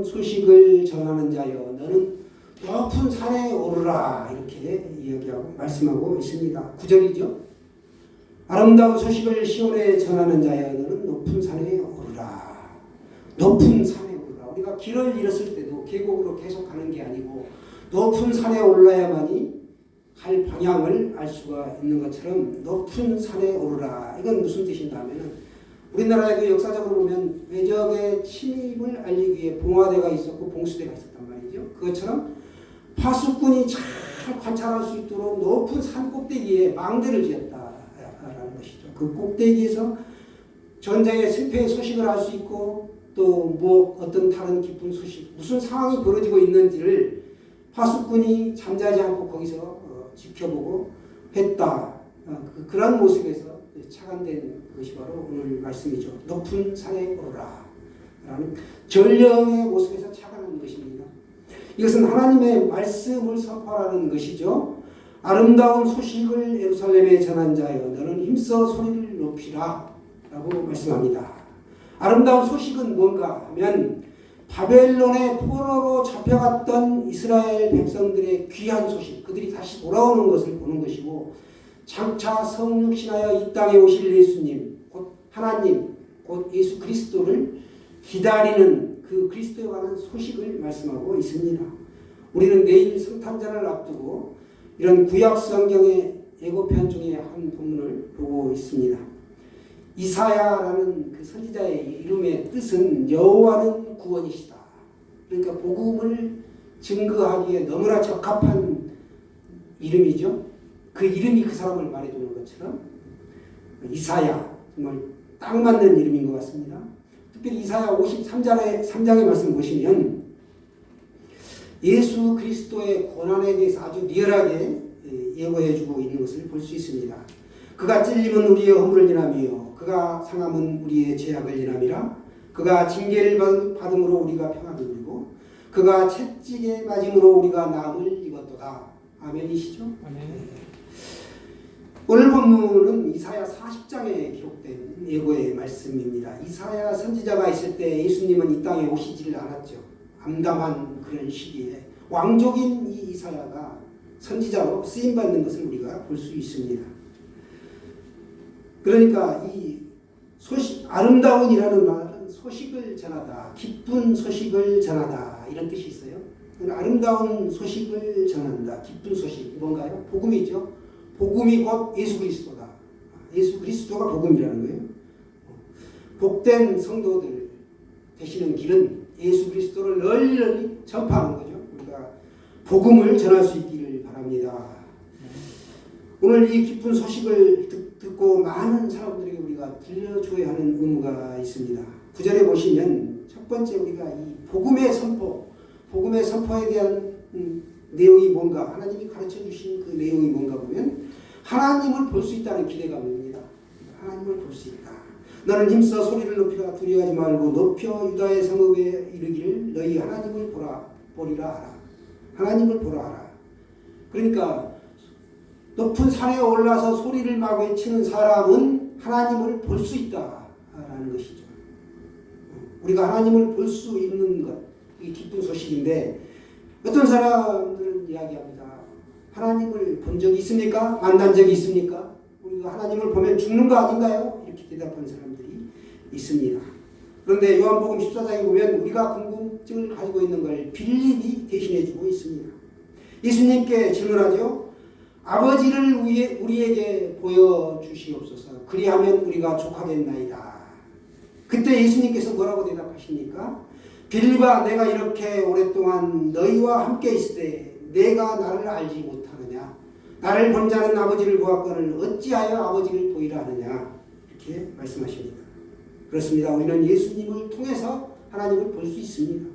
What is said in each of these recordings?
소식을 전하는 자여 너는 높은 산에 오르라 이렇게 이야기하고 말씀하고 있습니다. 9절이죠. 아름다운 소식을 시온에 전하는 자여 너는 높은 산에 오르라. 높은 산에 오르라. 우리가 길을 잃었을 때도 계곡으로 계속 가는 게 아니고 높은 산에 올라야만이 갈 방향을 알 수가 있는 것처럼 높은 산에 오르라. 이건 무슨 뜻인가 하면은 우리나라에도 역사적으로 보면 외적의 침입을 알리기 위해 봉화대가 있었고 봉수대가 있었단 말이죠. 그것처럼 파수꾼이 잘 관찰할 수 있도록 높은 산 꼭대기에 망대를 지었다라는 것이죠. 그 꼭대기에서 전쟁의 승패의 소식을 알 수 있고 또 뭐 어떤 다른 깊은 소식, 무슨 상황이 벌어지고 있는지를 파수꾼이 잠자지 않고 거기서 지켜보고 했다. 그런 모습에서 착안된 것이 바로 오늘 말씀이죠. 높은 산에 오르라 라는 전령의 모습에서 착안한 것입니다. 이것은 하나님의 말씀을 선포하는 것이죠. 아름다운 소식을 예루살렘에 전한 자여 너는 힘써 소리를 높이라 라고 말씀합니다. 아름다운 소식은 뭔가 하면 바벨론의 포로로 잡혀갔던 이스라엘 백성들의 귀한 소식, 그들이 다시 돌아오는 것을 보는 것이고, 장차 성육신하여 이 땅에 오실 예수님, 곧 하나님, 곧 예수 그리스도를 기다리는 그 그리스도에 관한 소식을 말씀하고 있습니다. 우리는 내일 성탄절을 앞두고 이런 구약 성경의 예고편 중에 한 본문을 보고 있습니다. 이사야라는 그 선지자의 이름의 뜻은 여호와는 구원이시다. 그러니까 복음을 증거하기에 너무나 적합한 이름이죠. 그 이름이 그 사람을 말해주는 것처럼 이사야, 정말 딱 맞는 이름인 것 같습니다. 특별히 이사야 53장의 말씀 보시면 예수 그리스도의 고난에 대해서 아주 리얼하게 예고해주고 있는 것을 볼 수 있습니다. 그가 찔림은 우리의 허물을 인하며 그가 상함은 우리의 죄악을 인함이라. 그가 징계를 받음으로 우리가 평안을 누리고 그가 채찍에 맞음으로 우리가 나음을 입었도다. 아멘이시죠? 아멘. 오늘 본문은 이사야 40장에 기록된 예고의 말씀입니다. 이사야 선지자가 있을 때 예수님은 이 땅에 오시지를 않았죠. 암담한 그런 시기에 왕족인 이 이사야가 선지자로 쓰임받는 것을 우리가 볼 수 있습니다. 그러니까 이 소식, 아름다운이라는 말은 소식을 전하다, 기쁜 소식을 전하다 이런 뜻이 있어요. 아름다운 소식을 전한다, 기쁜 소식 뭔가요? 복음이죠. 복음이 곧 예수 그리스도다. 예수 그리스도가 복음이라는 거예요. 복된 성도들 되시는 길은 예수 그리스도를 널리 전파하는 거죠. 우리가 복음을 전할 수 있기를 바랍니다. 오늘 이 기쁜 소식을 듣고 많은 사람들에게 우리가 들려줘야 하는 의무가 있습니다. 9절에 보시면 첫 번째 우리가 이 복음의 선포에 대한 내용이 뭔가, 하나님이 가르쳐 주신 그 내용이 뭔가 보면 하나님을 볼 수 있다는 기대감입니다. 하나님을 볼 수 있다. 너는 힘써 소리를 높이라. 두려워하지 말고 높여 유다의 성읍에 이르기를 너희 하나님을 보리라 하라. 하나님을 보라 하라. 그러니까 높은 산에 올라서 소리를 막 외치는 사람은 하나님을 볼 수 있다라는 것이죠. 우리가 하나님을 볼 수 있는 것, 이게 기쁜 소식인데 어떤 사람들은 이야기합니다. 하나님을 본 적이 있습니까? 만난 적이 있습니까? 우리가 하나님을 보면 죽는 거 아닌가요? 이렇게 대답하는 사람들이 있습니다. 그런데 요한복음 14장에 보면 우리가 궁금증을 가지고 있는 걸 빌립이 대신해주고 있습니다. 예수님께 질문하죠. 아버지를 우리에게 보여주시옵소서. 그리하면 우리가 족하겠나이다. 그때 예수님께서 뭐라고 대답하십니까? 빌립아, 내가 이렇게 오랫동안 너희와 함께 있을 때 내가 나를 알지 못하느냐? 나를 본 자는 아버지를 보았거늘 어찌하여 아버지를 보이라 하느냐? 이렇게 말씀하십니다. 그렇습니다. 우리는 예수님을 통해서 하나님을 볼 수 있습니다.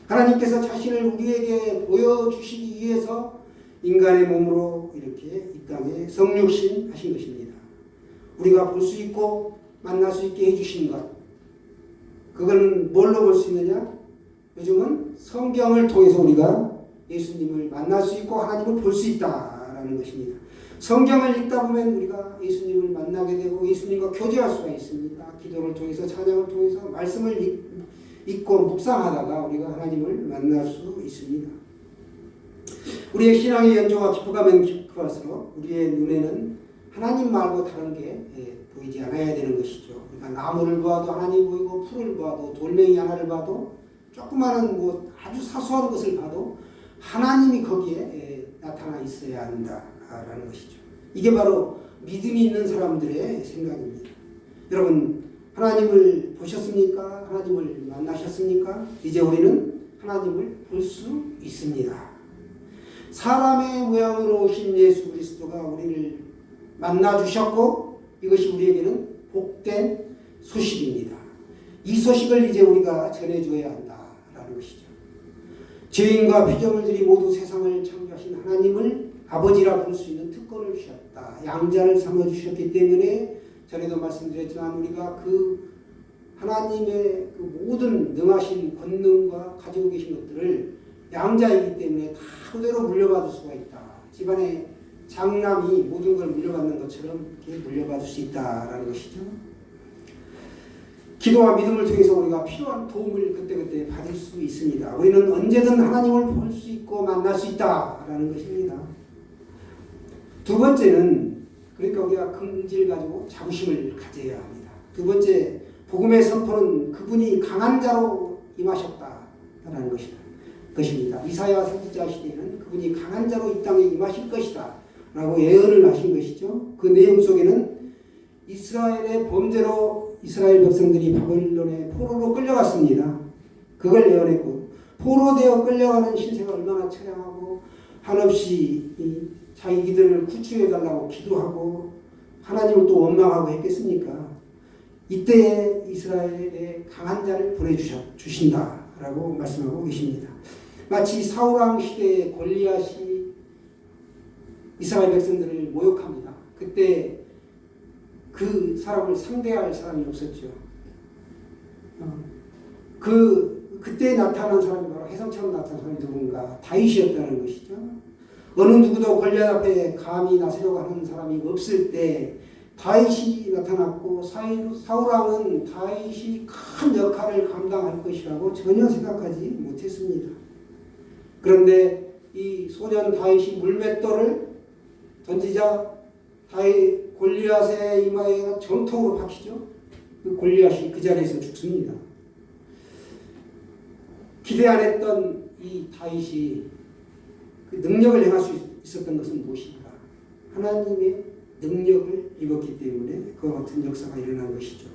하나님께서 자신을 우리에게 보여주시기 위해서 인간의 몸으로 이렇게 이 땅에 성육신 하신 것입니다. 우리가 볼 수 있고 만날 수 있게 해주신 것, 그건 뭘로 볼 수 있느냐? 요즘은 성경을 통해서 우리가 예수님을 만날 수 있고 하나님을 볼 수 있다라는 것입니다. 성경을 읽다 보면 우리가 예수님을 만나게 되고 예수님과 교제할 수가 있습니다. 기도를 통해서, 찬양을 통해서, 말씀을 읽고 묵상하다가 우리가 하나님을 만날 수 있습니다. 우리의 신앙의 연조가 깊어가면 깊어갈수록 우리의 눈에는 하나님 말고 다른 게 보이지 않아야 되는 것이죠. 그러니까 나무를 보아도 하나님 보이고 풀을 보아도 돌멩이 하나를 봐도 조그마한 뭐 아주 사소한 것을 봐도 하나님이 거기에 나타나 있어야 한다라는 것이죠. 이게 바로 믿음이 있는 사람들의 생각입니다. 여러분 하나님을 보셨습니까? 하나님을 만나셨습니까? 이제 우리는 하나님을 볼 수 있습니다. 사람의 모양으로 오신 예수 그리스도가 우리를 만나주셨고 이것이 우리에게는 복된 소식입니다. 이 소식을 이제 우리가 전해줘야 한다라는 것이죠. 죄인과 피조물들이 모두 세상을 창조하신 하나님을 아버지라 부를 수 있는 특권을 주셨다. 양자를 삼아주셨기 때문에 전에도 말씀드렸지만 우리가 그 하나님의 그 모든 능하신 권능과 가지고 계신 것들을 양자이기 때문에 다 그대로 물려받을 수가 있다. 집안에 장남이 모든 걸 물려받는 것처럼 이렇게 물려받을 수 있다라는 것이죠. 기도와 믿음을 통해서 우리가 필요한 도움을 그때그때 받을 수 있습니다. 우리는 언제든 하나님을 볼 수 있고 만날 수 있다라는 것입니다. 두 번째는 그러니까 우리가 긍지를 가지고 자부심을 가져야 합니다. 두 번째 복음의 선포는 그분이 강한 자로 임하셨다라는 것입니다. 이사야 선지자 시대에는 그분이 강한 자로 이 땅에 임하실 것이다 라고 예언을 하신 것이죠. 그 내용 속에는 이스라엘의 범죄로 이스라엘 백성들이 바벨론의 포로로 끌려갔습니다. 그걸 예언했고 포로되어 끌려가는 신세가 얼마나 처량하고 한없이 자기들을 구출해달라고 기도하고 하나님을 또 원망하고 했겠습니까? 이때에 이스라엘에 강한 자를 보내주신다라고 말씀하고 계십니다. 마치 사울왕 시대의 골리앗이 이스라엘 백성들을 모욕합니다. 그때 그 사람을 상대할 사람이 없었죠. 그때 나타난 사람이 바로 해성처럼 나타난 사람이 누군가 다윗이었다는 것이죠. 어느 누구도 골리앗 앞에 감히 나서려고 하는 사람이 없을 때 다윗이 나타났고 사울왕은 다윗이 큰 역할을 감당할 것이라고 전혀 생각하지 못했습니다. 그런데 이 소년 다윗이 물맷돌을 던지자 골리앗의 이마에 정통으로 박히죠. 그 골리앗이 그 자리에서 죽습니다. 기대 안 했던 이 다윗이 그 능력을 행할 수 있었던 것은 무엇인가? 하나님의 능력을 입었기 때문에 그와 같은 역사가 일어난 것이죠.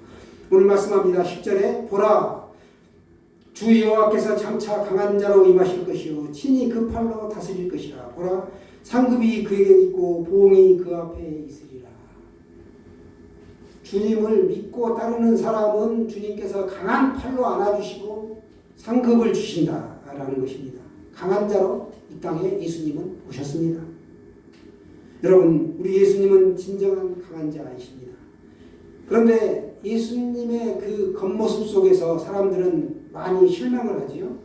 오늘 말씀합니다. 10절에 보라 주 여호와께서 장차 강한 자로 임하실 것이요 친히 그 팔로 다스릴 것이라. 보라 상급이 그에게 있고 보응이 그 앞에 있으리라. 주님을 믿고 따르는 사람은 주님께서 강한 팔로 안아주시고 상급을 주신다라는 것입니다. 강한 자로 이 땅에 예수님은 오셨습니다. 여러분 우리 예수님은 진정한 강한 자이십니다. 그런데 예수님의 그 겉모습 속에서 사람들은 많이 실망을 하지요.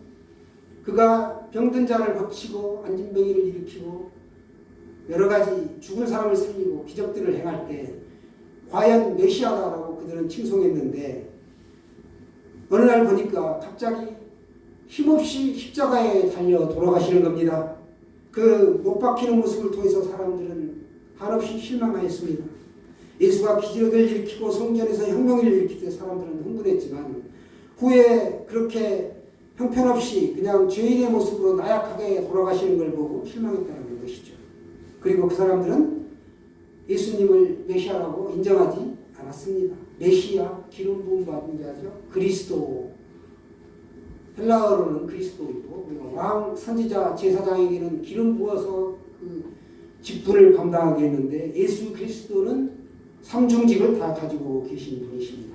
그가 병든 자를 고치고 안진뱅이를 일으키고 여러 가지 죽은 사람을 살리고 기적들을 행할 때 과연 메시아다라고 그들은 칭송했는데 어느 날 보니까 갑자기 힘없이 십자가에 달려 돌아가시는 겁니다. 그 못 박히는 모습을 통해서 사람들은 한없이 실망하였습니다. 예수가 기적을 일으키고 성전에서 혁명을 일으킬 때 사람들은 흥분했지만 후에 그렇게 형편없이 그냥 죄인의 모습으로 나약하게 돌아가시는 걸 보고 실망했다는 것이죠. 그리고 그 사람들은 예수님을 메시아라고 인정하지 않았습니다. 메시아, 기름 부음 받은 자죠. 그리스도, 헬라어로는 그리스도이고 왕, 선지자, 제사장에게는 기름 부어서 그 직분을 감당하게 했는데 예수 그리스도는 삼중직을 다 가지고 계신 분이십니다.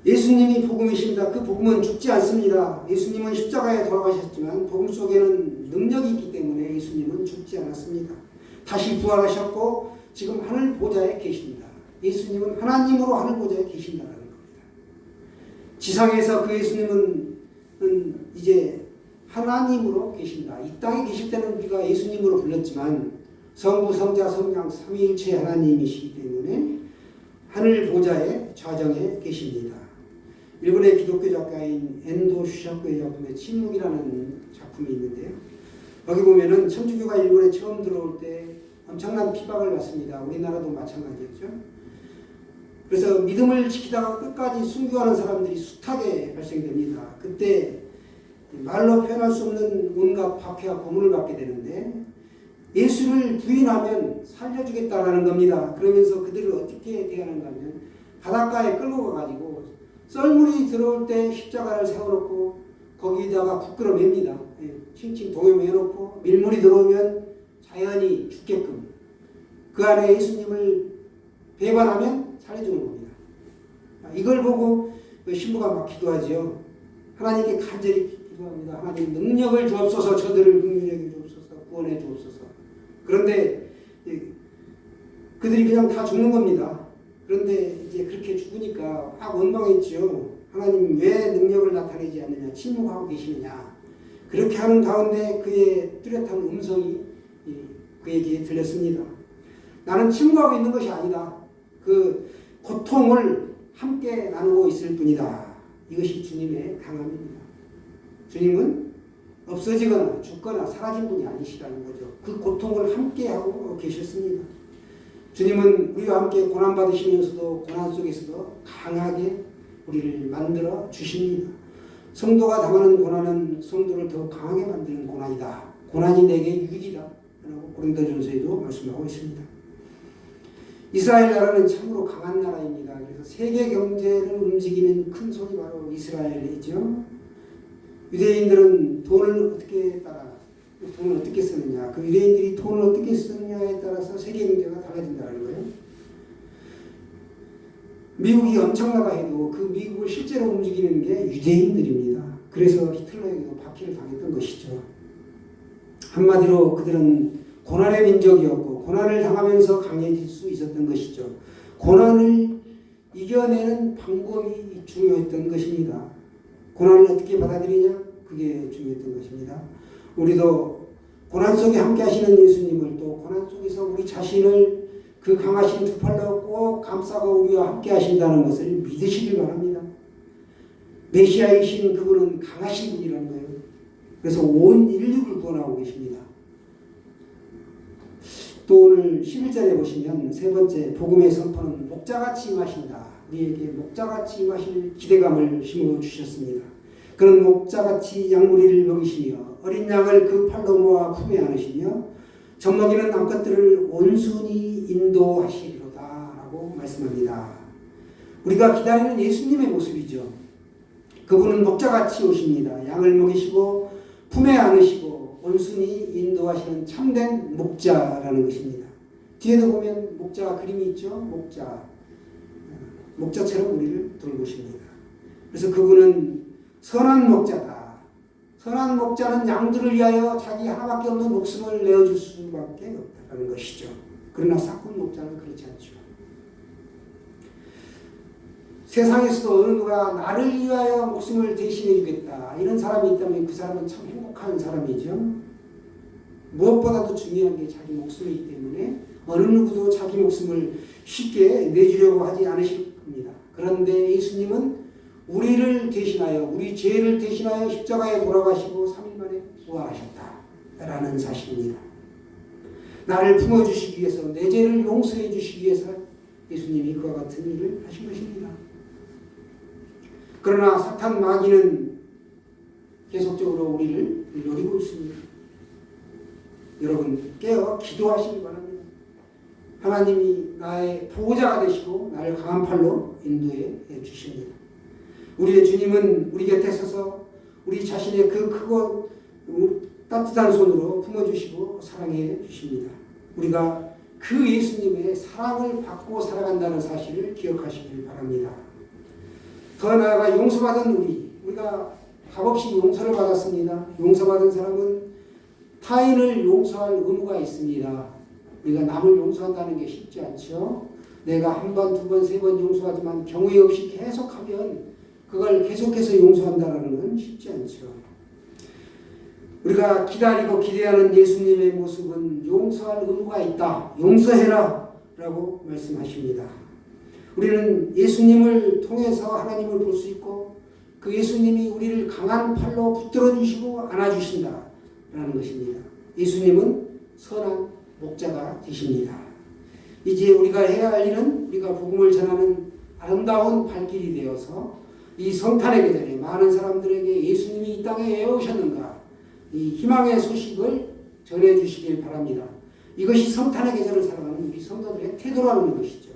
예수님이 복음이십니다. 그 복음은 죽지 않습니다. 예수님은 십자가에 돌아가셨지만 복음 속에는 능력이 있기 때문에 예수님은 죽지 않았습니다. 다시 부활하셨고 지금 하늘 보좌에 계십니다. 예수님은 하나님으로 하늘 보좌에 계신다는 겁니다. 지상에서 그 예수님은 이제 하나님으로 계신다. 이 땅에 계실 때는 우리가 예수님으로 불렀지만 성부, 성자, 성령 삼위일체 하나님이시기 때문에 하늘 보좌에 좌정에 계십니다. 일본의 기독교 작가인 엔도 슈샤코의 작품에 침묵이라는 작품이 있는데요. 여기 보면은 천주교가 일본에 처음 들어올 때 엄청난 피박을 받습니다. 우리나라도 마찬가지였죠. 그래서 믿음을 지키다가 끝까지 순교하는 사람들이 숱하게 발생됩니다. 그때 말로 표현할 수 없는 온갖 박해와 고문을 받게 되는데 예수를 부인하면 살려주겠다라는 겁니다. 그러면서 그들을 어떻게 대하는가 하면 바닷가에 끌고 가가지고 썰물이 들어올 때 십자가를 세워놓고 거기다가 부끄러 맵니다. 칭칭 동요매놓고 밀물이 들어오면 자연히 죽게끔 그 안에 예수님을 배반하면 살려주는 겁니다. 이걸 보고 신부가 막 기도하지요. 하나님께 간절히 기도합니다. 하나님 능력을 주옵소서. 저들을 긍휼히 주옵소서. 구원해 주옵소서. 그런데 그들이 그냥 다 죽는 겁니다. 그런데 이제 그렇게 죽으니까 막 원망했죠. 하나님 왜 능력을 나타내지 않느냐, 침묵하고 계시느냐. 그렇게 하는 가운데 그의 뚜렷한 음성이 그에게 들렸습니다. 나는 침묵하고 있는 것이 아니다. 그 고통을 함께 나누고 있을 뿐이다. 이것이 주님의 강함입니다. 주님은 없어지거나 죽거나 사라진 분이 아니시라는 거죠. 그 고통을 함께 하고 계셨습니다. 주님은 우리와 함께 고난받으시면서도 고난 속에서도 강하게 우리를 만들어 주십니다. 성도가 당하는 고난은 성도를 더 강하게 만드는 고난이다. 고난이 내게 유익이다. 라고 고린도전서에도 말씀하고 있습니다. 이스라엘 나라는 참으로 강한 나라입니다. 그래서 세계 경제를 움직이는 큰 손이 바로 이스라엘이죠. 유대인들은 돈을 어떻게 쓰느냐, 그 유대인들이 돈을 어떻게 쓰느냐에 따라서 세계 경제가 달라진다는 거예요. 미국이 엄청나다 해도 그 미국을 실제로 움직이는 게 유대인들입니다. 그래서 히틀러에게도 박해를 당했던 것이죠. 한마디로 그들은 고난의 민족이었고 고난을 당하면서 강해질 수 있었던 것이죠. 고난을 이겨내는 방법이 중요했던 것입니다. 고난을 어떻게 받아들이냐? 그게 중요했던 것입니다. 우리도 고난 속에 함께 하시는 예수님을 또 고난 속에서 우리 자신을 그 강하신 두 팔로 꼭 감싸고 우리와 함께 하신다는 것을 믿으시길 바랍니다. 메시아이신 그분은 강하신 분이라는 거예요. 그래서 온 인류를 구원하고 계십니다. 또 오늘 11절에 보시면 세 번째 복음의 선포는 목자같이 임하신다. 우리에게 목자같이 임하실 기대감을 심어주셨습니다. 그런 목자같이 양무리를 먹이시며 어린 양을 그 팔로 모아 품에 안으시며 젖먹이는 암컷들을 온순히 인도하시리로다 라고 말씀합니다. 우리가 기다리는 예수님의 모습이죠. 그분은 목자같이 오십니다. 양을 먹이시고 품에 안으시고 온순히 인도하시는 참된 목자라는 것입니다. 뒤에도 보면 목자 그림이 있죠. 목자처럼 우리를 돌보십니다. 그래서 그분은 선한 목자다. 선한 목자는 양들을 위하여 자기 하나밖에 없는 목숨을 내어줄 수밖에 없다는 것이죠. 그러나 삭군 목자는 그렇지 않죠. 세상에서도 어느 누가 나를 위하여 목숨을 대신해 주겠다 이런 사람이 있다면 그 사람은 참 행복한 사람이죠. 무엇보다도 중요한 게 자기 목숨이기 때문에 어느 누구도 자기 목숨을 쉽게 내주려고 하지 않으실 겁니다. 그런데 예수님은 우리를 대신하여 우리 죄를 대신하여 십자가에 돌아가시고 3일 만에 부활하셨다라는 사실입니다. 나를 품어주시기 위해서 내 죄를 용서해 주시기 위해서 예수님이 그와 같은 일을 하신 것입니다. 그러나 사탄 마귀는 계속적으로 우리를 노리고 있습니다. 여러분 깨어 기도하시기 바랍니다. 하나님이 나의 보호자가 되시고 나를 강한 팔로 인도해 주십니다. 우리의 주님은 우리 곁에 서서 우리 자신의 그 크고 따뜻한 손으로 품어주시고 사랑해 주십니다. 우리가 그 예수님의 사랑을 받고 살아간다는 사실을 기억하시길 바랍니다. 더 나아가 용서받은 우리가 값없이 용서를 받았습니다. 용서받은 사람은 타인을 용서할 의무가 있습니다. 우리가 남을 용서한다는 게 쉽지 않죠. 내가 한 번, 두 번, 세 번 용서하지만 경우에 없이 계속하면 그걸 계속해서 용서한다는 건 쉽지 않죠. 우리가 기다리고 기대하는 예수님의 모습은 용서할 의무가 있다. 용서해라 라고 말씀하십니다. 우리는 예수님을 통해서 하나님을 볼 수 있고 그 예수님이 우리를 강한 팔로 붙들어 주시고 안아주신다라는 것입니다. 예수님은 선한 목자가 되십니다. 이제 우리가 해야 할 일은 우리가 복음을 전하는 아름다운 발길이 되어서 이 성탄의 계절에 많은 사람들에게 예수님이 이 땅에 왜 오셨는가 이 희망의 소식을 전해주시길 바랍니다. 이것이 성탄의 계절을 살아가는 우리 성도들의 태도라는 것이죠.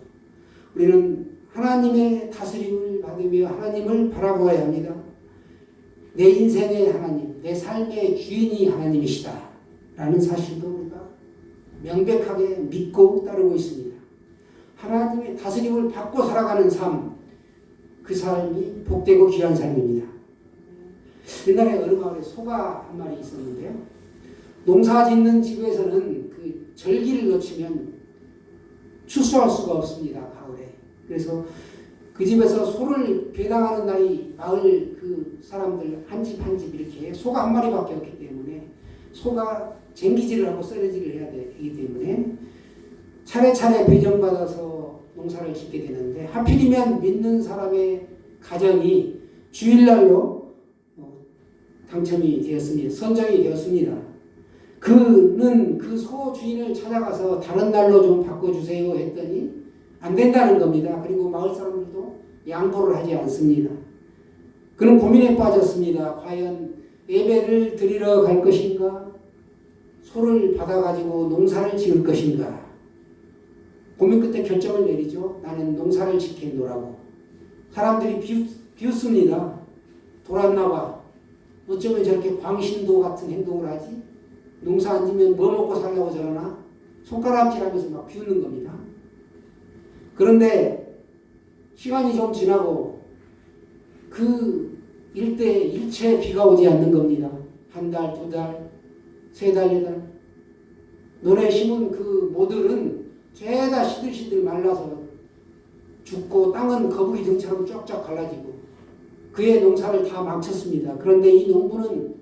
우리는 하나님의 다스림을 받으며 하나님을 바라보아야 합니다. 내 인생의 하나님, 내 삶의 주인이 하나님이시다 라는 사실도 우리가 명백하게 믿고 따르고 있습니다. 하나님의 다스림을 받고 살아가는 삶, 그 삶이 복되고 귀한 삶입니다. 옛날에 어느 마을에 소가 한 마리 있었는데요. 농사 짓는 집에서는 그 절기를 놓치면 추수할 수가 없습니다. 가을에. 그래서 그 집에서 소를 배당하는 날이 마을 그 사람들 한 집 한 집 이렇게 소가 한 마리밖에 없기 때문에 소가 쟁기질을 하고 썰어지를 해야 되기 때문에 차례차례 배정받아서 농사를 짓게 되는데 하필이면 믿는 사람의 가정이 주일날로 당첨이 되었습니다. 선정이 되었습니다. 그는 그 소 주인을 찾아가서 다른 날로 좀 바꿔주세요 했더니 안 된다는 겁니다. 그리고 마을 사람들도 양보를 하지 않습니다. 그는 고민에 빠졌습니다. 과연 예배를 드리러 갈 것인가? 소를 받아가지고 농사를 지을 것인가? 고민 끝에 결정을 내리죠. 나는 농사를 지겠노라고. 사람들이 비웃습니다. 돌았나 봐. 어쩌면 저렇게 광신도 같은 행동을 하지? 농사 안 지면 뭐 먹고 살려고 저러나? 손가락질하면서 막 비웃는 겁니다. 그런데 시간이 좀 지나고 그 일대에 일체 비가 오지 않는 겁니다. 한 달, 두 달, 세 달, 네 달. 논에 심은 그 모들은 죄다 시들시들 말라서 죽고 땅은 거북이 등처럼 쫙쫙 갈라지고 그의 농사를 다 망쳤습니다. 그런데 이 농부는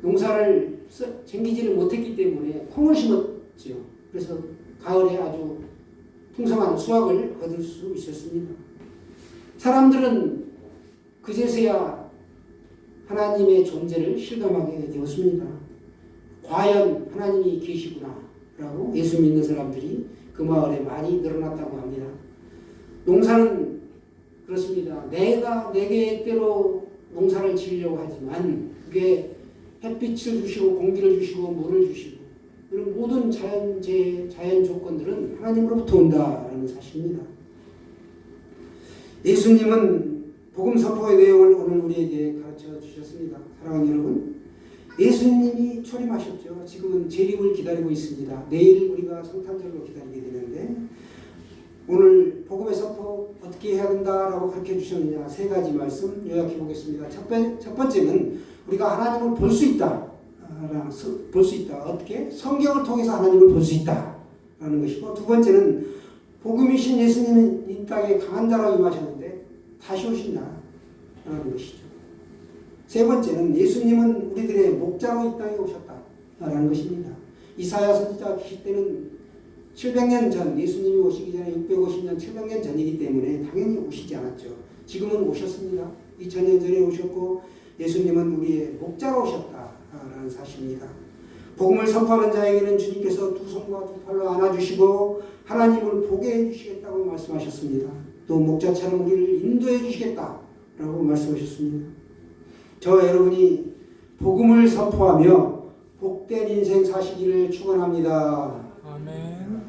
농사를 챙기지를 못했기 때문에 콩을 심었죠. 그래서 가을에 아주 풍성한 수확을 얻을 수 있었습니다. 사람들은 그제서야 하나님의 존재를 실감하게 되었습니다. 과연 하나님이 계시구나 라고 예수 믿는 사람들이 그 마을에 많이 늘어났다고 합니다. 농사는 그렇습니다. 내가 내게 때로 농사를 지으려고 하지만 그게 햇빛을 주시고 공기를 주시고 물을 주시고 이런 모든 자연 조건들은 하나님으로부터 온다라는 사실입니다. 예수님은 복음 선포의 내용을 오늘 우리에게 가르쳐 주셨습니다. 사랑하는 여러분, 예수님이 초림하셨죠. 지금은 재림을 기다리고 있습니다. 내일 우리가 성탄절로 기다리게 되는데 오늘 복음의 선포 어떻게 해야 된다라고 가르쳐 주셨느냐 세 가지 말씀 요약해 보겠습니다. 첫 번째는 우리가 하나님을 볼 수 있다. 볼 수 있다. 어떻게? 성경을 통해서 하나님을 볼 수 있다라는 것이고 두 번째는 복음이신 예수님은 이 땅에 강한 자로 임하셨는데 다시 오신다라는 것이죠. 세 번째는 예수님은 우리들의 목자로 이 땅에 오셨다라는 것입니다. 이사야 선지자가 계실 때는 700년 전, 예수님이 오시기 전에 650년, 700년 전이기 때문에 당연히 오시지 않았죠. 지금은 오셨습니다. 2000년 전에 오셨고 예수님은 우리의 목자로 오셨다라는 사실입니다. 복음을 선포하는 자에게는 주님께서 두 손과 두 팔로 안아주시고 하나님을 보게 해주시겠다고 말씀하셨습니다. 또 목자처럼 우리를 인도해 주시겠다라고 말씀하셨습니다. 저 여러분이 복음을 선포하며 복된 인생 사시기를 축원합니다. 아멘.